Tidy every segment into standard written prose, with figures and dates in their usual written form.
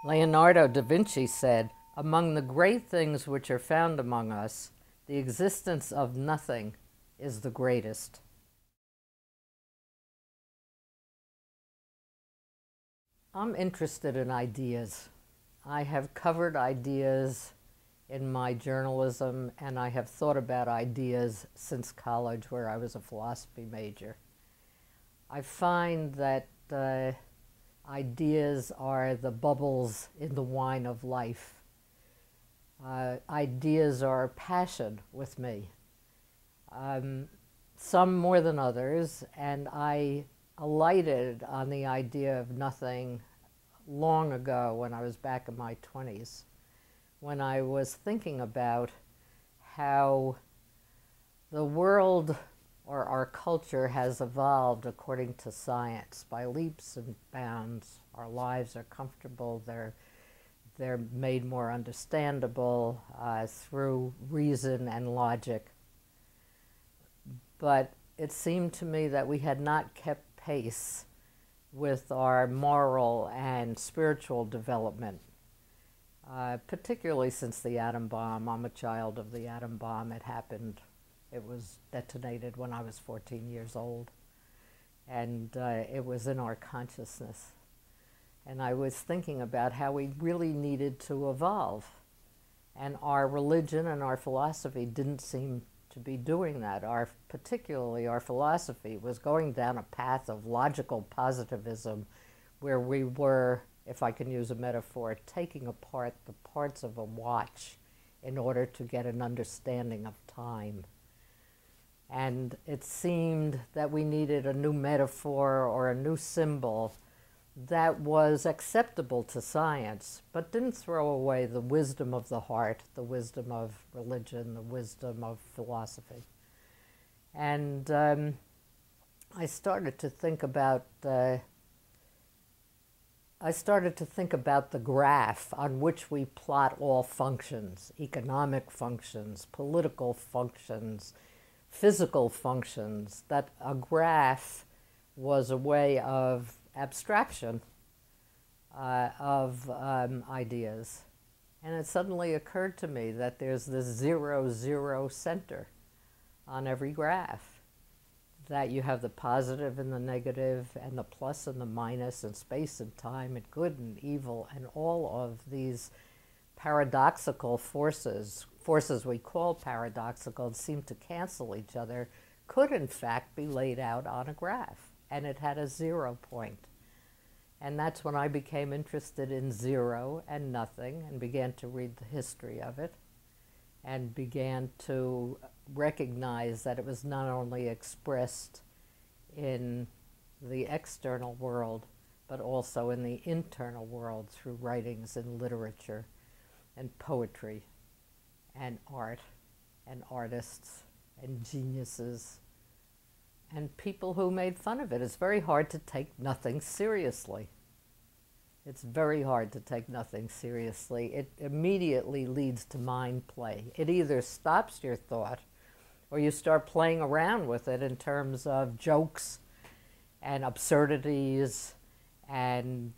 Leonardo da Vinci said, "Among the great things which are found among us, the existence of nothing is the greatest." I'm interested in ideas. I have covered ideas in my journalism, and I have thought about ideas since college, where I was a philosophy major. I find that ideas are the bubbles in the wine of life. Ideas are passion with me, some more than others, and I alighted on the idea of nothing long ago when I was back in my 20s, when I was thinking about how the world or our culture has evolved according to science by leaps and bounds. Our lives are comfortable, they're made more understandable through reason and logic. But it seemed to me that we had not kept pace with our moral and spiritual development, particularly since the atom bomb. I'm a child of the atom bomb. It was detonated when I was 14 years old, and it was in our consciousness. And I was thinking about how we really needed to evolve, and our religion and our philosophy didn't seem to be doing that. Particularly our philosophy was going down a path of logical positivism, where we were, if I can use a metaphor, taking apart the parts of a watch in order to get an understanding of time. And it seemed that we needed a new metaphor or a new symbol that was acceptable to science, but didn't throw away the wisdom of the heart, the wisdom of religion, the wisdom of philosophy. And I started to think about the graph on which we plot all functions: economic functions, political functions, physical functions. That a graph was a way of abstraction of ideas. And it suddenly occurred to me that there's this 0, 0 center on every graph, that you have the positive and the negative, and the plus and the minus, and space and time, and good and evil, and all of these paradoxical forces we call paradoxical and seem to cancel each other, could in fact be laid out on a graph. And it had a 0 point. And that's when I became interested in zero and nothing, and began to read the history of it, and began to recognize that it was not only expressed in the external world, but also in the internal world through writings and literature and poetry and art and artists and geniuses and people who made fun of it. It's very hard to take nothing seriously. It's very hard to take nothing seriously. It immediately leads to mind play. It either stops your thought, or you start playing around with it in terms of jokes and absurdities and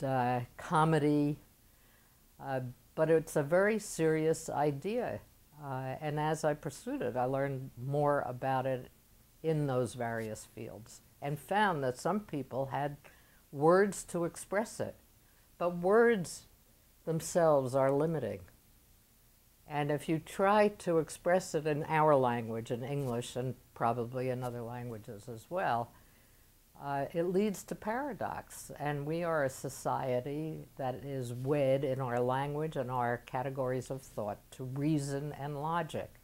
comedy. But it's a very serious idea. And as I pursued it, I learned more about it in those various fields, and found that some people had words to express it. But words themselves are limiting. And if you try to express it in our language, in English, and probably in other languages as well, it leads to paradox. And we are a society that is wed in our language and our categories of thought to reason and logic.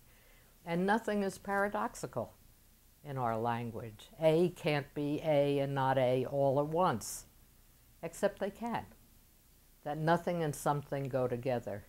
And nothing is paradoxical in our language. A can't be A and not A all at once, except they can. That nothing and something go together.